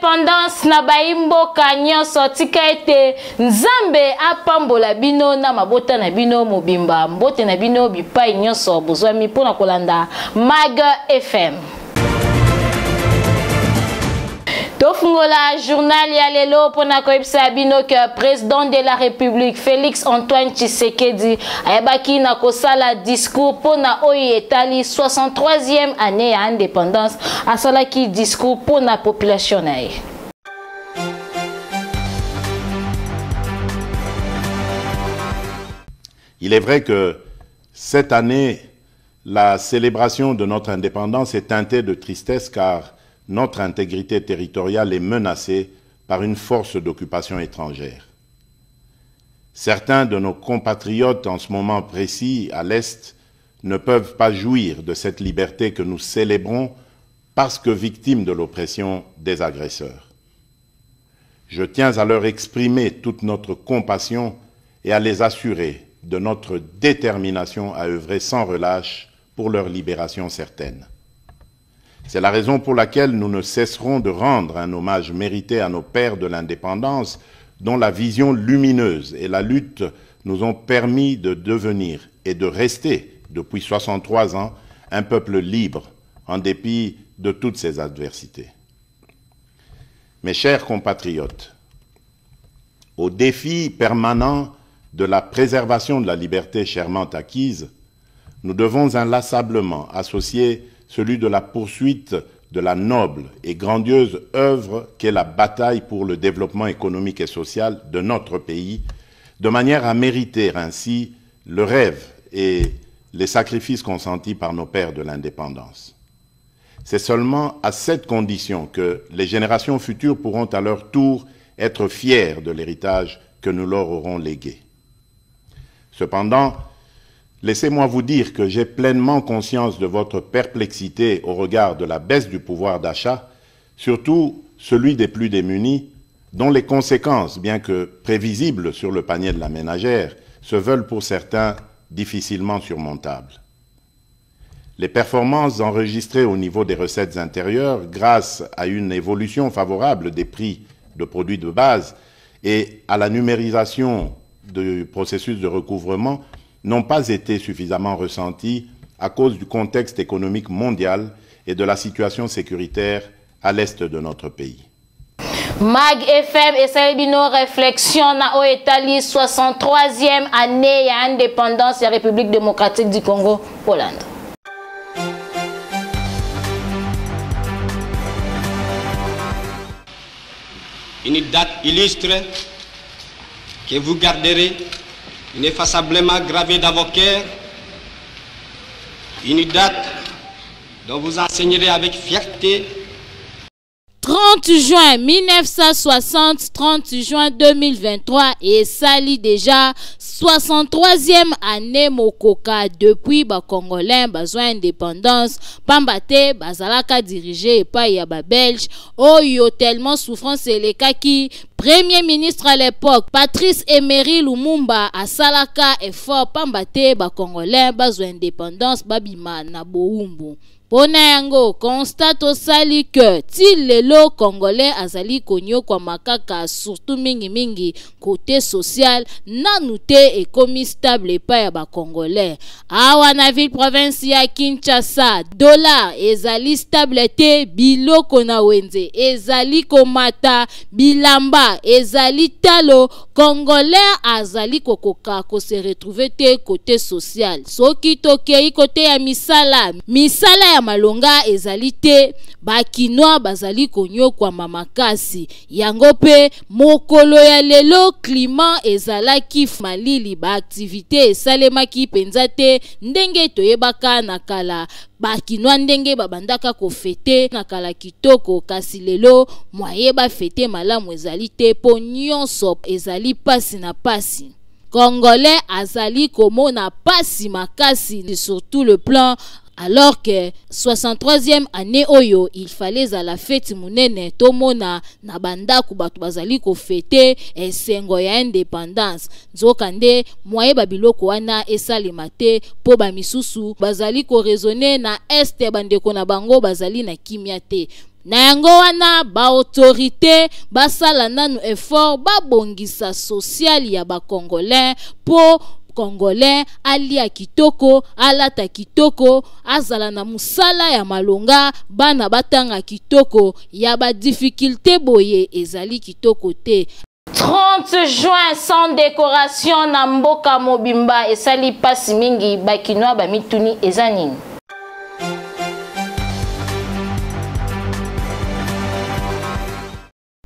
indépendance na baimboka nyonso tika ete nzambe apambola bino na mabota na bino mobimba mbote na bino bipai nyonso bozwami mpona kolanda Mag FM. Tofungola journal ya lelo pona koyebisa bino que président de la République Félix Antoine Tshisekedi ayebaki na kosala discours pona oyo etali 63e année ya indépendance asalaki discours pona population na ye. Il est vrai que cette année, la célébration de notre indépendance est teintée de tristesse car notre intégrité territoriale est menacée par une force d'occupation étrangère. Certains de nos compatriotes en ce moment précis à l'Est ne peuvent pas jouir de cette liberté que nous célébrons parce que victimes de l'oppression des agresseurs. Je tiens à leur exprimer toute notre compassion et à les assurer de notre détermination à œuvrer sans relâche pour leur libération certaine. C'est la raison pour laquelle nous ne cesserons de rendre un hommage mérité à nos pères de l'indépendance dont la vision lumineuse et la lutte nous ont permis de devenir et de rester depuis 63 ans un peuple libre en dépit de toutes ces adversités. Mes chers compatriotes, au défi permanent de la préservation de la liberté chèrement acquise, nous devons inlassablement associer celui de la poursuite de la noble et grandiose œuvre qu'est la bataille pour le développement économique et social de notre pays, de manière à mériter ainsi le rêve et les sacrifices consentis par nos pères de l'indépendance. C'est seulement à cette condition que les générations futures pourront à leur tour être fiers de l'héritage que nous leur aurons légué. Cependant, laissez-moi vous dire que j'ai pleinement conscience de votre perplexité au regard de la baisse du pouvoir d'achat, surtout celui des plus démunis, dont les conséquences, bien que prévisibles sur le panier de la ménagère, se veulent pour certains difficilement surmontables. Les performances enregistrées au niveau des recettes intérieures, grâce à une évolution favorable des prix de produits de base et à la numérisation du processus de recouvrement, n'ont pas été suffisamment ressentis à cause du contexte économique mondial et de la situation sécuritaire à l'est de notre pays. Mag FM et Salibino réflexion na o Italie 63e année ya indépendance de la République démocratique du Congo, Hollande. Une date illustre que vous garderez ineffaçablement gravée dans vos cœurs, une date dont vous enseignerez avec fierté. 30 juin 1960, 30 juin 2023 et sali déjà 63e année mokoka depuis ba Congolais besoin indépendance pambate bazalaka dirigé par ya ba Belge oyo tellement souffrance elekaki Premier ministre à l'époque Patrice Emery Lumumba asalaka effort pambate ba Congolais besoin indépendance babima na boumbu. Pona yango constate osali que ti lelo Congolais azali konyo kwa makaka surtout mingi côté social nanu te ekomi stable pa ya ba Congolais. Awa na ville province ya Kinshasa dollar ezali stable te biloko na wenze ezali komata bilamba ezali talo Congolais azali kokoka ko se retrouver te côté social. Soki tokei côté ya misala ya malonga ezali te bakinois bazali konyo kwa mamakasi yango pe mokolo ya lelo climat ezalaki malili ba activité esalemaki penza te ndenge toyebaka na kala bakinois ndenge babandaka ko fete na kala kitoko kasi lelo moye ba fete malamu ezali te po nyonso ezali pasi na pasi. Congolais azali komona pasi makasi surtout le plan. Alors que 63e année oyo il fallait à la fête munene tomona na bandaku batu bazali ko fêter esengo ya indépendance nzokande moye babiloko wana esalema te po ba misusu bazali ko raisonner na este bandeko na bango bazali na kimia te Na yango wana ba autorité basala nanu effort babongisa social ya ba Congolais po Congolais alia kitoko, alata kitoko, azala na musala ya malonga, bana batanga kitoko, ya ba difficulté boye ezali kitoko te. 30 juin sans décoration na mboka mobimba esali pasi mingi bakinoa ba mituni ezanini.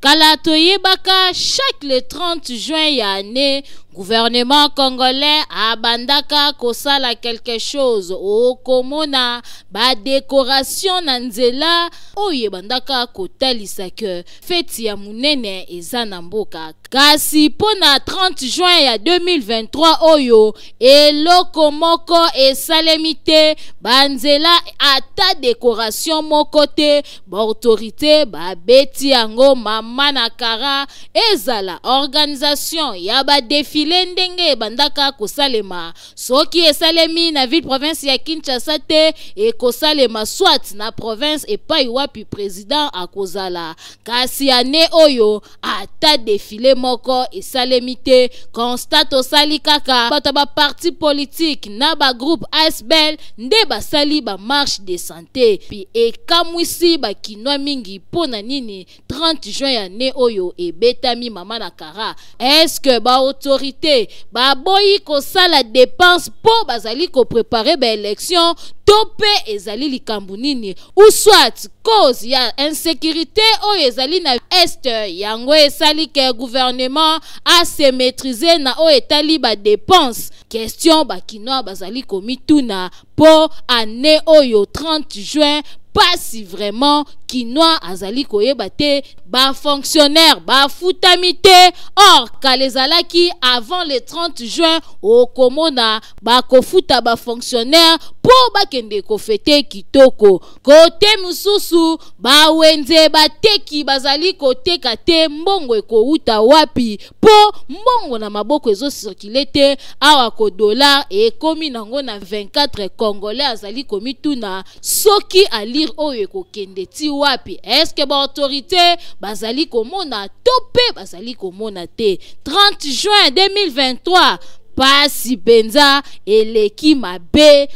Kala toyebaka chaque le 30 juin ya année, gouvernement congolais abandaka kosala quelque chose okomona ba décoration na nzela oye bandaka kotalisa ke feti ya munene eza na mboka. Kasi pona 30 juin ya 2023 oyo eloko moko esalemi te, banzela ata décoration moko te, ba autorité babeti yango mama na kara ezala organisation ya ba défilé ndenge bandaka kosalema. Soki esalemi na ville province ya Kinshasa te e kosalema soit na province epai wapi président akozala. Kasi ane oyo ata défilé moko esalemi te, constate osali kaka bato ba parti politique na ba groupe ASBL nde basali ba marche de santé pi ekamwisi bakinoa mingi pona nini 30 juin ya ne oyo ebetami mama na kara. Est-ce que ba autorité ba boyi kosala dépense po bazali ko préparer ba élection tope ezali likambu nini, ou soit cause ya insécurité oyo ezali na est yango esali ke gouvernement a se maîtriser na o etali ba dépense. Question bakinoa bazali komituna po année oyo 30 juin pas si vraiment kinoa azali koyeba te ba fonctionnaire ba futamite. Or kalezalaki avant le 30 juin okomona ba kofuta ba fonctionnaire po bakende kofete kitoko. Kote mususu ba wenze bateki bazali koteka te mbongo ekouta wapi po mbongo na maboko ezo circuler te awa ko dollar ekomi nango na 24 congolais azali komituna soki ali oyo ekokende ti wapi. Est-ce que ba autorité bazali komona tope bazali komona te. 30 juin 2023 pasi benza eleki mabe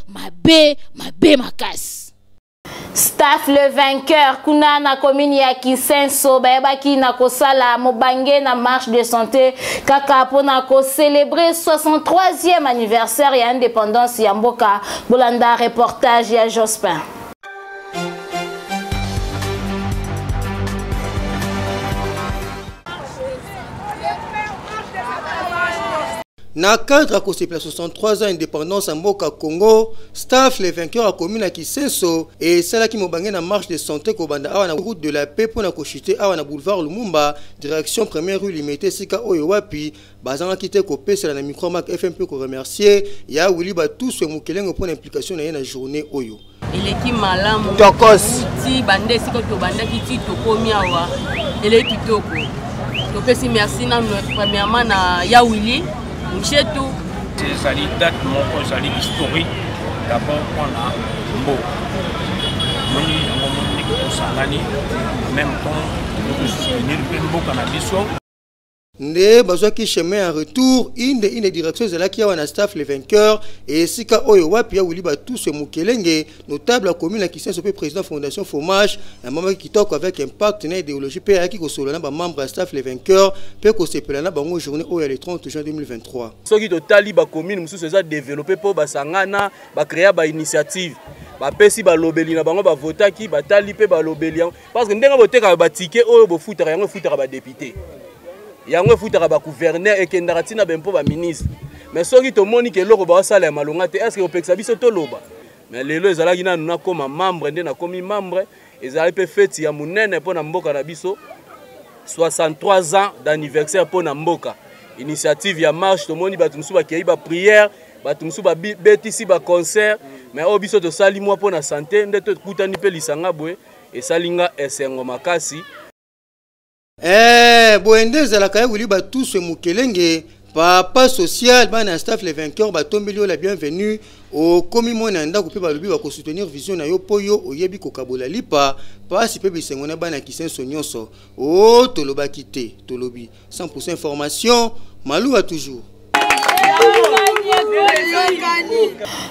makasi. Staff le vainqueur kuna na commune ya Kisenso bayebaki na kosala mobange na marche de santé kaka pona ko célébrer 63e anniversaire ya indépendance ya mboka. Bolanda reportage ya Jospin. Na cadre à cause de 63 ans indépendance en Mboka Congo, staff les vainqueurs à commune à Kisenso et celle qui m'a na marche de santé Kobanda awa na route de la paix pour na kochiter awa na boulevard Lumumba direction première rue Limité Sika Oyowapi bazanga kité kopé c'est la micromac FMP ko remercier ya wili ba tous ce mukelengo pour l'implication na na journée oyo. Eleki malamu tokos ti bande siko to banda kiti to komi awa eleki toko to pesi merci na premièrement na ya wili c'est une date historique d'abord pour la Mbo. En même temps, nous soutenir le Mbo cannabis. Nde bazwaki chemin en retour une des directions de la qui a staff les vainqueurs et sika oyo wapi ya wili ba tout ce mukelenge notable la commune qui s'est président fondation Fromage un moment qui toque avec un partenaire idéologie PA qui ko solana ba membre staff les vainqueurs pe ko sepelana bango journée oyo le 30 juin 2023 soki totali ba commune mususu eza développer po ba sangana ba créer ba initiative ba pesi ba lobeli na bango ba votaki ba tali pe ba lobeli parce que ndenga boteka ba ticket oyo bo futaka yango futaka ba député yango futaka ba gouverneur et kendaratina bempo ba ministre mais soki to moni ke loko ba sala ya malonga te est-ce que opekisa biso to loba mais lelo ezalaki na nuna koma membre nde na komi membre ezali pe fête ya munene po na mboka na biso 63 ans d'anniversaire po na mboka initiative ya marche to moni ba tumsu ba kei ba prière ba tumsu ba betisi ba concert mais obiso to sali mwa po na santé nde to kutani pe lisanga boye esalinga esengo makasi boende zalaka wili ba tous ce mukelenge Papa social, bana staff les vainqueurs, batombelio la bienvenue au komi monanda ko pe balobi ba ko soutenir vision na yo poyo oyebi ko kabola lipa pa si pe bisengona bana kisenso nyonso o toloba kite tolobi 100% information maluwa toujours.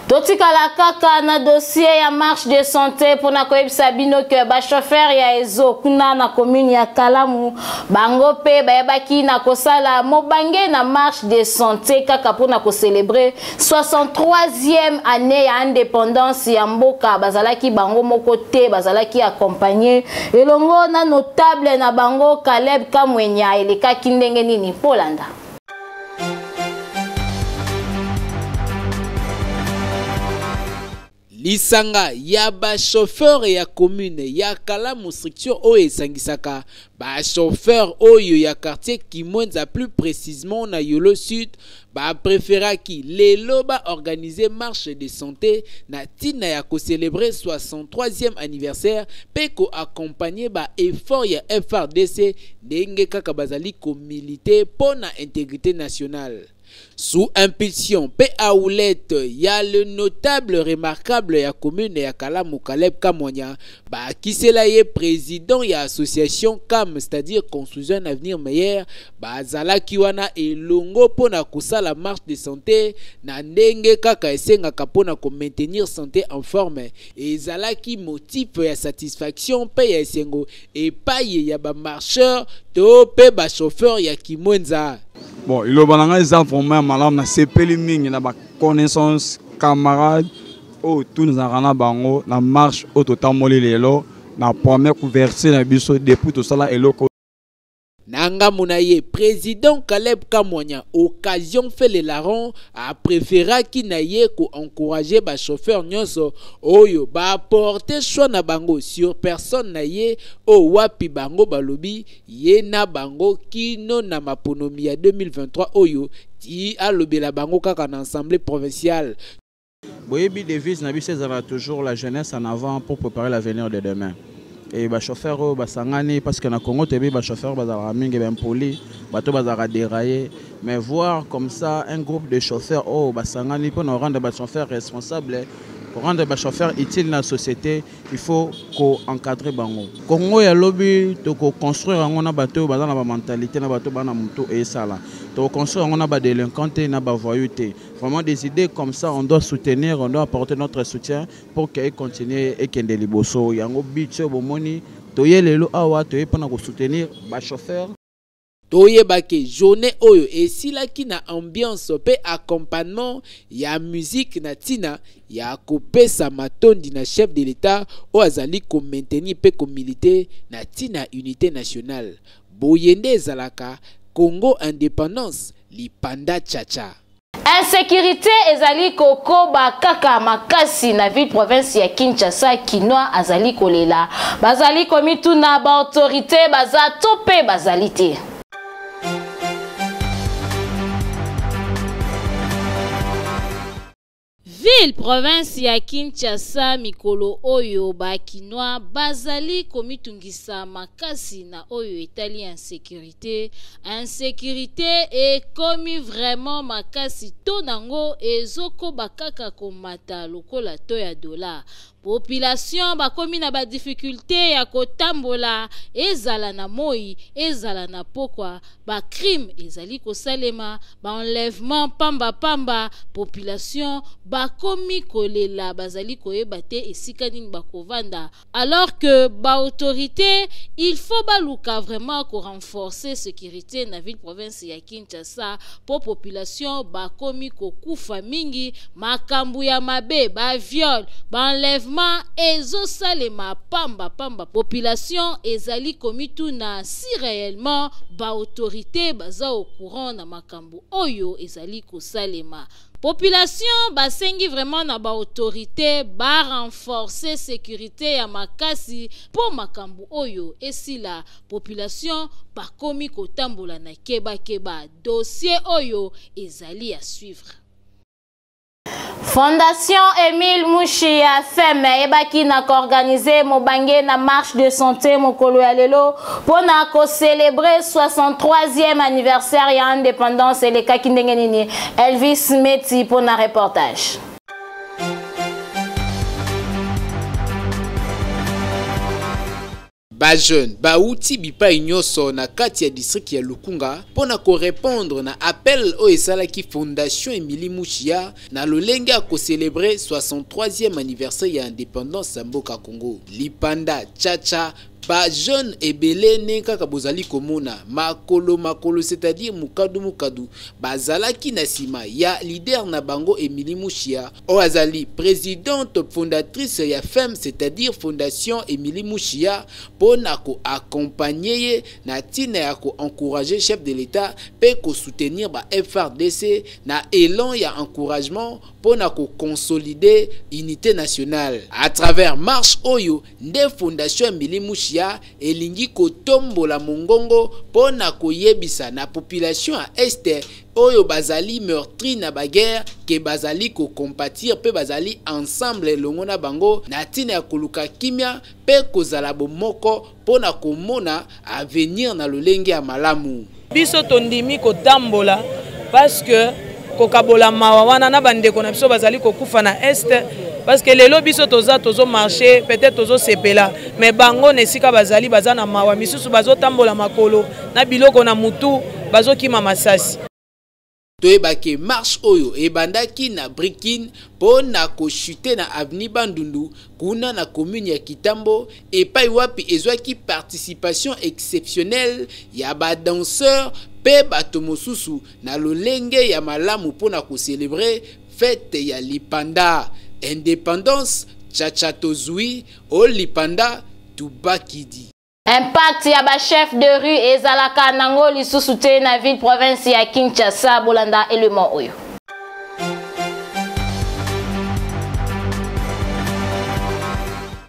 Totikala kaka na dossier ya marche de santé pour na koyebisa bino que ba chauffeur ya ezo kuna na commune ya Kalamu bango pe bayebaki na kosala mobange na marche de santé kaka pour na ko célébrer 63e année ya indépendance ya mboka bazalaki bango moko te bazalaki accompagné elongo na notable na bango Caleb Kamwenya elekaki ndenge nini Polanda. Lisanga ya ba chauffeur ya commune ya Kalamu structure oyo esangisaka ba chauffeur oyo ya quartier Kimwenza plus précisément na Yolo Sud ba préféraki lelo ba organiser marche de santé na tina ya ko célébrer 63e anniversaire pe ko accompagner ba effort ya FRDC ndenge kaka bazali ko militer pour na intégrité nationale. Sous impulsion P. Aoulette, ya le notable remarquable ya commune ya Kalamu Caleb Kamwenya, ba qui c'est là président ya association CAM, c'est-à-dire construisons un avenir meilleur, ba zala kiwana et longo pona kusala marche de santé na ndenge kaka esenga kapona ko maintenir santé en forme et zala ki motif ya satisfaction pe ya esengo et paye ya ba marcheur to pe ba chauffeur ya Kimwenza. Bon, il y a des enfants, madame, c'est péliming, na connaissance, camarades, oh, tous nous en bango, na marche, au total molé lelo, na première couverture, na biso, depuis tout ça là, et loko. Nanga Mounaye, président Caleb Kamwenya, occasion fait les larrons, a préféré qui naye ko encourager ba chauffeur nyonso, oyo, ba apporter choix na bango sur personne naye, o wapi bango balobi, ye na bango kino na maponomi ya 2023 oyo, ti a lobi la bango kaka na assemblée provinciale. Boyebi devise na bise zara toujours la jeunesse en avant pour préparer l'avenir de demain. Et les chauffeurs basangani parce que na Congo tebi ba chauffeur bazara mingi ben poli bato bazara dérailler mais voir comme ça un groupe de chauffeurs basangani pour nous rendre ba chauffeurs responsables pour rendre ba chauffeurs utiles dans la société il faut ko encadrer bango Congo ya lobby to ko construire ngona bato bazana ba mentalité na bato bana muto et sala to construire ngona ba délinquanté na ba voyouté vraiment des idées comme ça on doit soutenir on doit apporter notre soutien pour qu'ils continuent et kende liboso yango bitcho bomoni toye lelo awa toye pona ko soutenir ba chauffeur toye bake journée oyo esilaki na ambiance pe accompagnement ya musique na tina ya kopesa matondi na chef de l'état o azali ko maintenir pe ko militer na tina unité nationale boyende ezalaka Congo indépendance lipanda chacha. Insécurité ezali kokoba kaka makasi na ville province ya Kinshasa kinwa azali kolela bazali komituna ba autorité baza topé bazali te. Ville province ya Kinshasa mikolo oyo bakinois bazali komitungisa makasi na oyo etali insécurité et komi vraiment makasi to nango ezoko bakaka komata lokola to ya dollar. Population bakomi na ba difficulté ya kotambola ezala na moi ezala na pokwa ba crime ezali kosalema ba enlèvement pamba population bakomi kolela bazali koyeba te esika nini bakovanda alors que ba autorité il faut baluka vraiment ko renforcer sécurité na ville province ya Kinshasa pour population bakomi kokufa mingi makambu ya mabe ba viol ba enlèvement ezo salema pamba population ezali komituna si réellement ba autorité baza au courant na makambu oyo ezali kosalema. Population basengi vraiment na ba autorité ba renforcer sécurité ya makasi pour makambu oyo esila population bakomi kotambola na keba dossier oyo ezali à suivre. Fondation Émile Mouchia FEM ebaki na organisé mobange na marche de santé mokolo ya lelo pona ko célébrer 63e anniversaire ya indépendance et le kakindenge nini Elvis Meti pona reportage. Ba jeune ba outi bipa inyoso na kati ya district ya Lukunga pona ko répondre na appel o esalaki Fondation Émile Mouchia na lolenge a ko célébrer 63e anniversaire ya indépendance ya mboka Congo. Lipanda Chacha ba jeune ebele nenka kabozali komona makolo c'est-à-dire mukadu bazalaki na sima ya leader na bango Émile Mouchia o azali présidente fondatrice ya FEM c'est-à-dire Fondation Émile Mouchia pona ko accompagner na tina ya ko encourager chef de l'État pe ko soutenir ba FRDC na élan ya encouragement pona ko consolider unité nationale à travers marche oyo nde Fondation Émile Mouchia elingi kotombola mongongo pona koyebisa na population à este oyo bazali meurtri na baguerre ke bazali ko compatir pe bazali ensemble longona bango na tina ya koluka kimia pe kozala bomoko pona komona avenir na lolenge ya malamu. Biso tondimi kotambola parce que kokabola mawa wana na bandeko na biso bazali kokufa na este parce que lelo biso tozo marché peut-être tozo sepela mais bango nesika bazali bazana mawa misusu bazo tambola makolo na biloko na mutu bazo kima masasi. Toyebake marche oyo ebandaki na Brikin pona ko chuter na avenue Bandundu kuna na commune ya Kitambo epai wapi ezwaki participation exceptionnelle ya ba danseur pe bato mosusu na lolenge ya malamu pona ko célébrer fête ya Lipanda indépendance Chacha Tozui o Lipanda Tubakidi. Impact ya ba chef de rue ezalaka nango lisusu te na ville province ya Kinshasa bolanda élément oyo.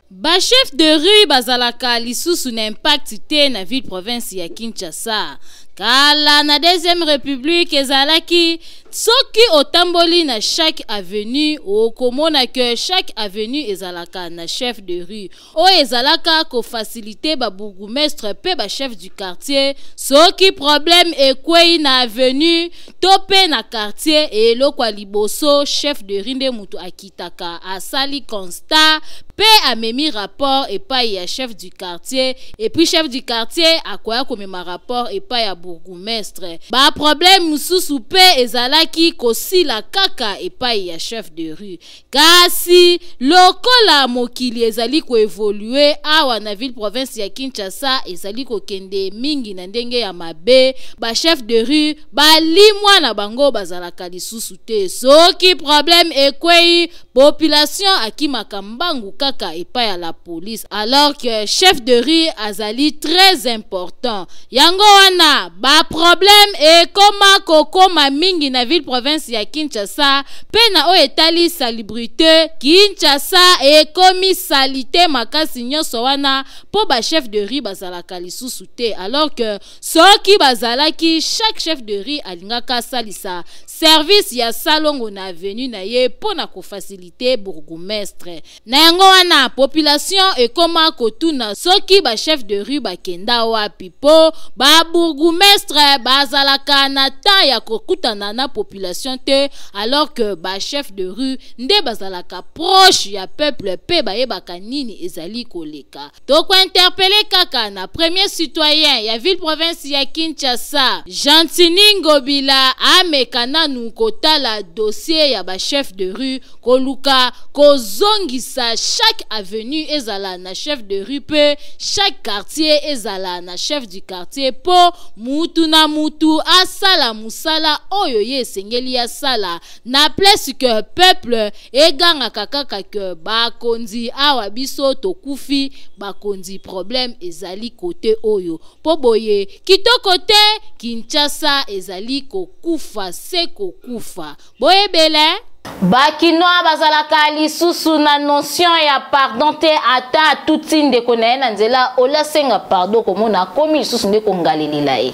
Ba chef de rue bazalaka lisusu na impact te na ville province ya Kinshasa. Kala na deuxième république ezalaki soki otamboli na chaque avenue okomona que chaque avenue ezalaka na chef de rue o ezalaka ko faciliter ba bourgmestre pe ba chef du quartier soki problème ekwei na avenue topé na quartier et lokwa liboso chef de rue nde mutu akitaka asali constat pe amemi rapport epai ya chef du quartier et puis chef du quartier akoya komema rapport epai ya bourgmestre ba problème mususu pe ezalaki kosila kaka epai ya chef de rue kasi lokola mokili ezali ko évoluer awa na ville province ya Kinshasa ezali ko kende mingi na ndenge ya mabe ba chef de rue balimwa na bango bazalaka lisusu te soki problème ekwei population akimaka mbangu kaka epai ya la police alors que chef de rue azali très important yango wana ba problème ekoma kokoma mingi na ville province ya Kinshasa pe na o etali salubrité Kinshasa ekomi salite makasi nyonso wana po ba chef de rue bazalaka lisusu te alors que soki bazalaki chaque chef de rue alingaka salisa service ya salongo na avenue na ye pona ko faciliter bourgmestre na yango wana population ekoma kotuna soki ba chef de rue bakenda wapi po ba bourgmestre bazalaka na temps ya kokutana na population te alors que ba chef de rue nde bazalaka proche ya peuple pe bayebaka nini ezali koleka toko interpeller kaka na premier citoyen ya ville province ya Kinshasa Gentini Ngobila amekana nukotala dossier ya ba chef de rue koluka kozongisa chaque avenue ezala na chef de rue pe chaque quartier ezala na chef du quartier po mutu na mutu asala musala oyo ye sengeli ya sala na place que peuple eganga kaka que bakonzi awa biso tokufi bakonzi problème ezali côté oyo po boye kitoko te Kinshasa ezali kokufa se kokufa boye bele bakinoa bazalaka lisusu na notion ya pardon te ata tuti ndeko na ye na nzela olasenga pardon komona komi lisusu nde kongalelila ye.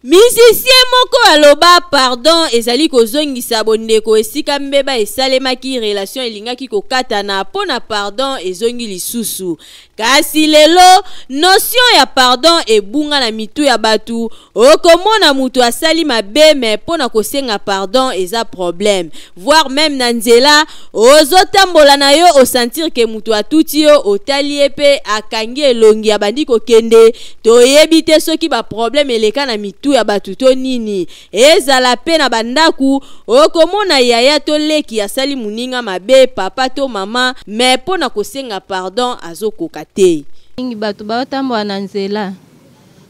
Musicien moko aloba pardon ezali kozongisa bondeko esika mbeba esalemaki relation elingaki kokatana pona pardon ezongi lisusu. Kasi lelo notion ya pardon ebunga na mitu ya batu okomona mutu asali mabe me pona kosenga pardon eza problème voire même na nzela ozotambola na yo osentir ke mutu atuti yo otali epe akangi elongi ya bandi kokende toyebi te soki ba problème eleka na mitu ya batu to nini ezala pe na bandaku okomona yaya to leki asali muninga mabe papa to mama me pona kosenga pardon azokoka te. Ingi batu baotambola na nzela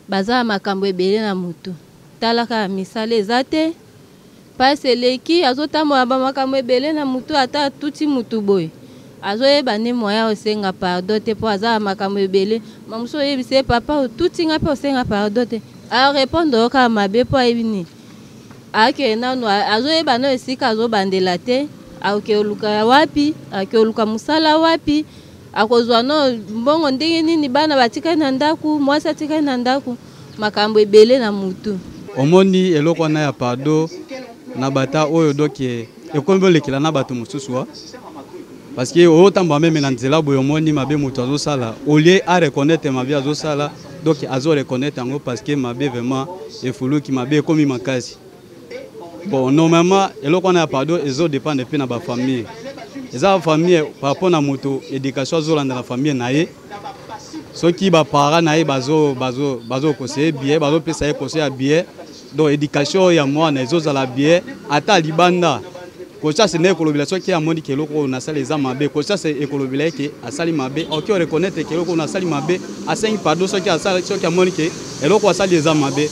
baza makambo ebele na mutu talaka misale ezate pase leki azotambola ba makambo ebele na mutu ata tuti mutu boy azoyeba ne moya osenga pardon te po aza makambo ebele mamuso yebise papa tuti nga pe osenga pardon te a répondre ka mabe po ebini ake nanu azoyeba no esika azobandela te aoke oluka wapi ake oluka musala wapi akozwa no mbongo ndenge nini bana batika na ndaku mwasa tika na ndaku makambo ebele na mutu omoni eloko na ya pardon na bata oyo doke ekombo lekila na bato mususu parce que otamba même na nzela boyo omoni mabe mutu azosala olie a reconnaître mabe azosala donc azo reconnaître ngo parce que mabe vraiment efuluki mabe komi makasi bon normalement eloko na ya pardon ezo dépendre pe na ba famille eza famille par rapport na moto éducation azolanda na famille na ye soki ba parents na ye bazo conseiller bien bazo pesa ye conseiller bien donc éducation ya mwana ezozala bien ata libanda kocha se ne kolobila soki ya moni keloko na sala eza mabe kocha se ekolobila ke asali mabe oki reconnaître keloko na sali mabe asengi pardon soki asala soki ya moni ke eloko asali eza mabe.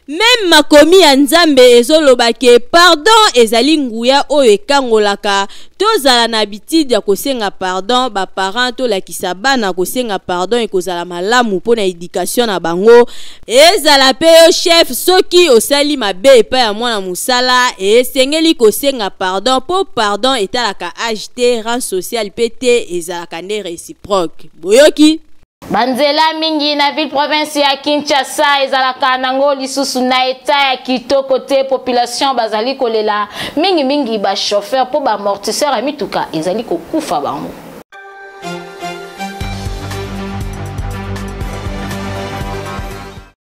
Même makomi ya nzambe ezoloba ke pardon ezali nguya oyo ekangolaka tozala na habitude ya kosenga pardon ba parents to lakisa bana kosenga pardon ekozala malamu pona éducation na bango ezala pe yo chef soki osali mabe epa ya mwana musala esengeli kosenga pardon po pardon etalaka age rang social pete ezalaka nde réciproque boyoki. Banzela mingi na ville province ya Kinshasa ezalaka nango lisusu na eta ya kitoko te population bazali kolela mingi ba chauffeur po ba amortisseur ya mituka ezali kokufa bango.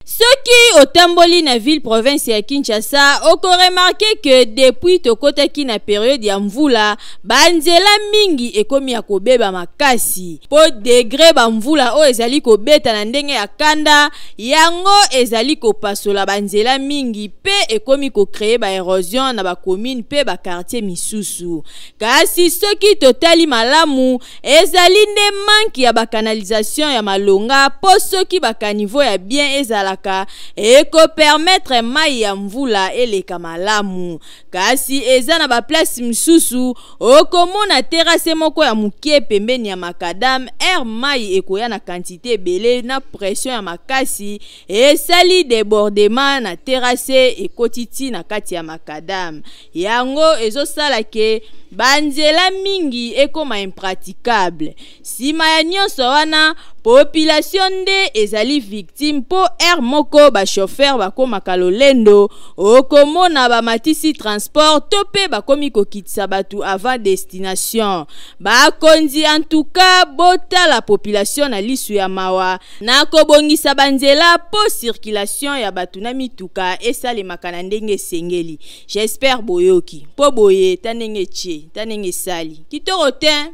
Soki otamboli na ville province ya Kinshasa oko remarquer que depuis tokotaki na période ya mvula banzela mingi ekomi ya kobeba makasi po degré ba mvula o ezali kobeta na ndenge ya kanda yango ezali kopasola banzela mingi pe ekomi ko créer ba érosion na ba commune pe ba quartier misusu kasi soki totali malamu ezali nde manki ya ba canalisation ya malonga po soki ba caniveau ya bien ezalaka eko permettre mai ya mvula eleka malamu kasi eza na ba place misusu okomona terrasse moko ya mukie pembeni ya makadam air mai ekoya na quantité belé na pression ya makasi esali débordement na terrasse ekotiti na kati ya makadam yango ezosala ke banzela mingi ekoma impraticable sima ya nyonso wana population nde ezali victime po air moko ba chauffeur bakomaka lolendo okomona bamatisi transport to pe bakomi kokitisa batu avant destination bakonzi en tout cas bota la population na lisu ya mawa na kobongisa banzela po circulation ya batu na mituka esalemaka na ndenge sengeli. J'espère boyoki po boye tanenge tche tanenge sali kitoko te.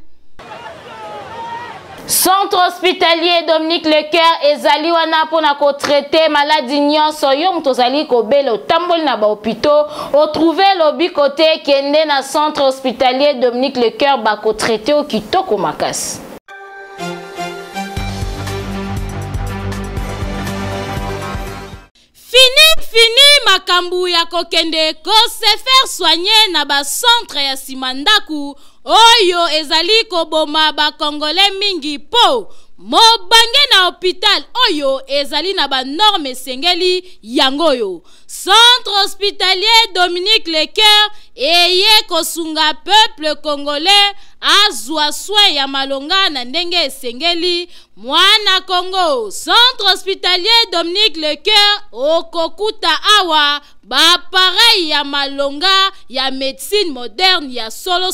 Centre hospitalier Dominique Lecoeur ezali wana pona ko traiter maladie nyonso yo mtozali ko belo tamboli na ba hôpitaux o trouver lobi côté kende na centre hospitalier Dominique Lecoeur ba ko traiter o kitoko makasi. Fini makambu ya kokende ko se faire soigner na ba centre ya simandaku oyo ezali koboma ba congolais mingi po mobange na hôpital oyo ezali na ba norme sengeli yangoyo. Centre hospitalier Dominique Lecoeur eye kosunga peuple congolais azwa soin ya malonga na ndenge esengeli. Mwana Congo, centre hospitalier Dominique Lecoeur okokuta awa ba pareil ya malonga ya médecine moderne ya solo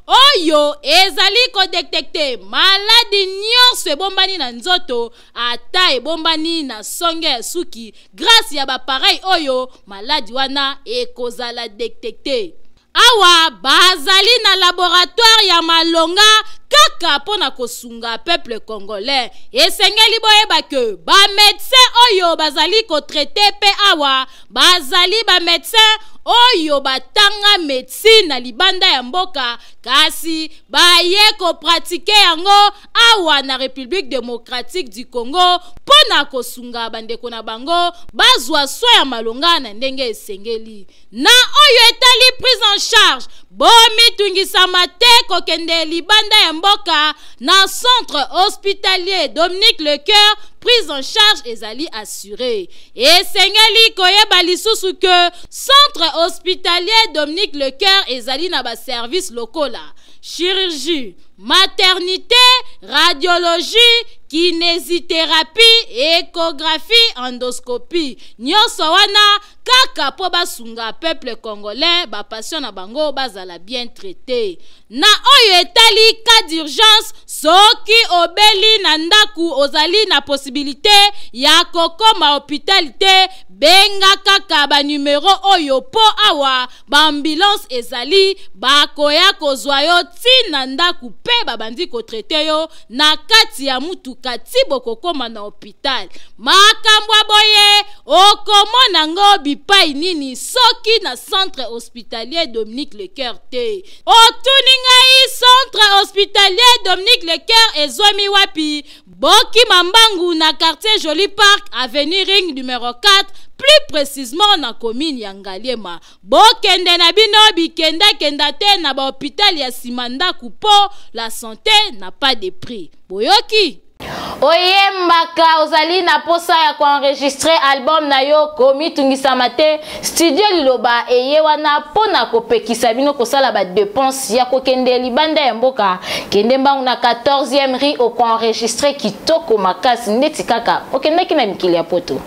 oyo ezali ko détecter maladie nyonso ebombani na nzoto ata ebombani na songe ya suki grâce ya ba pareil oyo maladie wana ekozala détecter. Awa bazali na laboratoire ya malonga kaka pona kosunga peuple congolais. Esengeli boyeba ke ba médecin oyo bazali ko traiter pe awa bazali ba médecin oyo batanga médecine na libanda ya mboka kasi baye ko pratique yango awa na République démocratique du Congo pona kosunga bandeko na bango bazwa soin ya malonga na ndenge esengeli. Na oyo etali prise en charge bomi tungisa te kokende libanda ya mboka na centre hospitalier Dominique Lecoeur prise en charge ezali assurée. Esengeli koyeba lisusu ke centre hospitalier Dominique Lecoeur ezali na ba service locaux la chirurgie, maternité, radiologie, kinésithérapie, échographie, endoscopie. Nyonso wana kaka po basunga peuple congolais ba patient na bango bazala bien traité. Na oyo etali cas d'urgence soki obeli na ndaku ozali na possibilité ya kokoma hôpital benga kaka ba numéro oyo po awa ba ambulance ezali bakoya kozwa yo tina ndaku pe babandi ko traité yo na kati ya mutuka ti bokokoma na hôpital. Makambo boye okomona ngo bipai nini soki na centre hospitalier Dominique Lecoeur te. Otuningai centre hospitalier Dominique Lecoeur ezwami wapi? Boki Mambangu na quartier Joli Park avenue Ring numéro 4 plus précisément na commune ya Ngaliema. Bokende na bino bikenda kenda te na ba hôpital ya Simanda Kupo, la santé n'a pas de prix. Boyoki oyembaka ozali na posa ya kuenregistrer album na yo komi tungisama te studio liloba eye wana pona kopekisa bino kosala ba dépense ya kokende libanda ya mboka kende mbangu na 14e rue au kuenregistrer kitoko makasi ndeti kaka okendaki na mikili ya poto.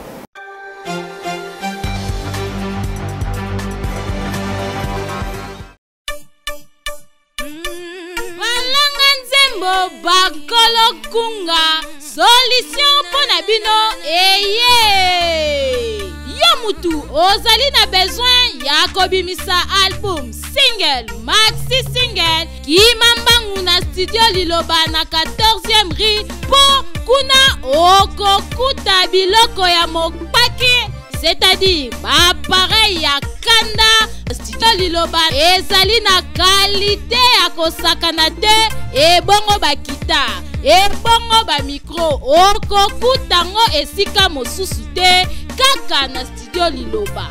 Bakolo kunga solution pona bino eye yo mutu ozali na besoin ya kobimisa album single maxi single kimambangu na studio liloba na 14e rue po kuna okokuta biloko ya mopaki c'est-à-dire ba pareil ya kanda studio liloba ezali na qualité ya kosakana te ebongo ba guitare ebongo ba micro okokutango esika mosusu te kaka na studio liloba.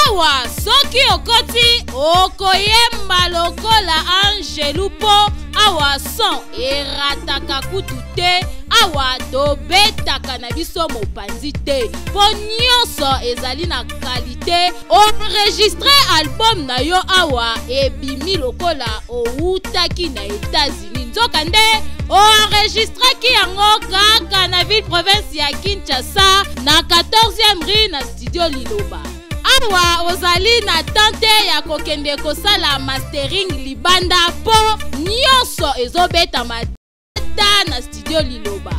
Awa soki okoti okoyemba lokola Angelu po awa son erataka kutu te awa tobetaka na biso mopanzi te po nyonso ezali na qualité. Enregistre album na yo awa ebimi lokola outaki na États-Unis nzoka nde enregistraki yango kaka na ville province ya Kinshasa na 14e rue na studio liloba. Awa ozali na tante ya kokende kosala mastering libanda po nyonso ezobeta mata na studio liloba.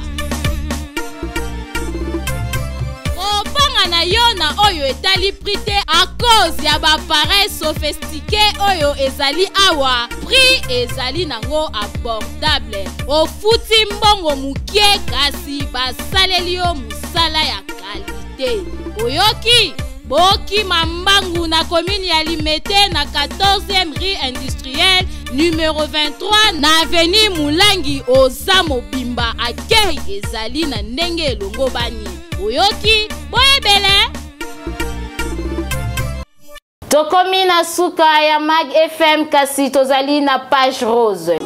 Kopanga na yo na oyo etali prite a cause ya ba appareil sophistiqué oyo ezali awa prix ezali nango abordable ofuti mbongo mukie kasi basaleli yo musala ya qualité. Oyoki Boki Mambangu na commune ya Limete na 14e rue industrielle numéro 23 na avenue Mulangi oza mobimba akei ezali na ndenge elongo bani. Oyoki boyebele tokomi na suka ya Mag FM kasi tozali na page rose.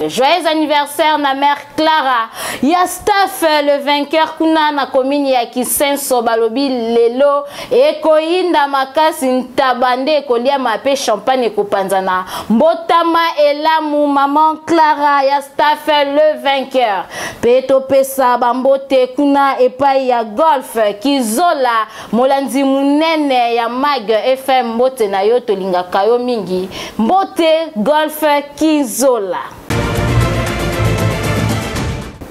Joyeux anniversaire na mère Clara ya staff le vainqueur kuna na commune ya Kisenso balobi lelo ekoyinda makasi ntabande kolia mape champagne kopanzana mbotama elamu maman Clara ya staff le vainqueur peto pesa bambote kuna epai ya golf Kizola molanzi munene ya Mag FM mbote na yo tolinga kayo mingi mbote golf Kizola.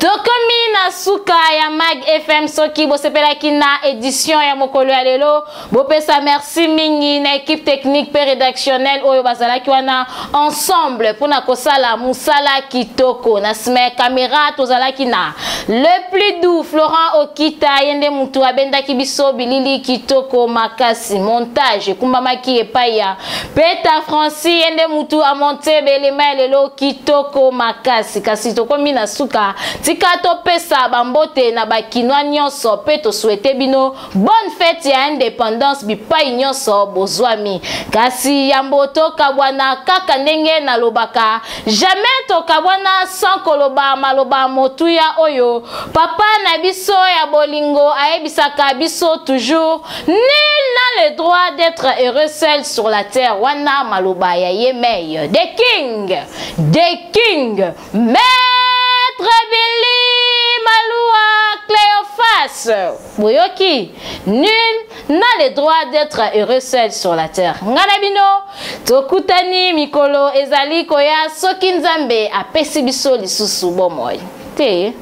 Tokomi na suka ya Mag FM soki bosepelaki na édition ya mokolo ya lelo bopesa merci mingi na équipe technique pe rédactionnelle oyo bazalaki wana ensemble pona kosala musala kitoko na sime caméra tozalaki na le plus doux Florent Okita yende mutu abendaki biso bilili kitoko makasi montage kumbamaki epaya Peta Francis yende mutu a monté belema lelo kitoko makasi kasi tokomi na suka Tikato pesa bambote na bakinwa nyonso pe to souhaiter bino bonne fête ya indépendance bipai nyonso bozwami kasi yamboto kabwana kaka ndenge na lobaka jamais to kabwana sans koloba maloba motuya oyo papa na biso ya bolingo aebisaka biso toujours nul n'a le droit d'être heureux seul sur la terre wana maloba ya Yemei the king Maître Billy Maloua Cléophas Boyoki, nul n'a le droit d'être heureux seul sur la terre. Nganabino, Tokutani Mikolo Ezali Koya Soki Nzambe apesi biso lisusu bomoy. Te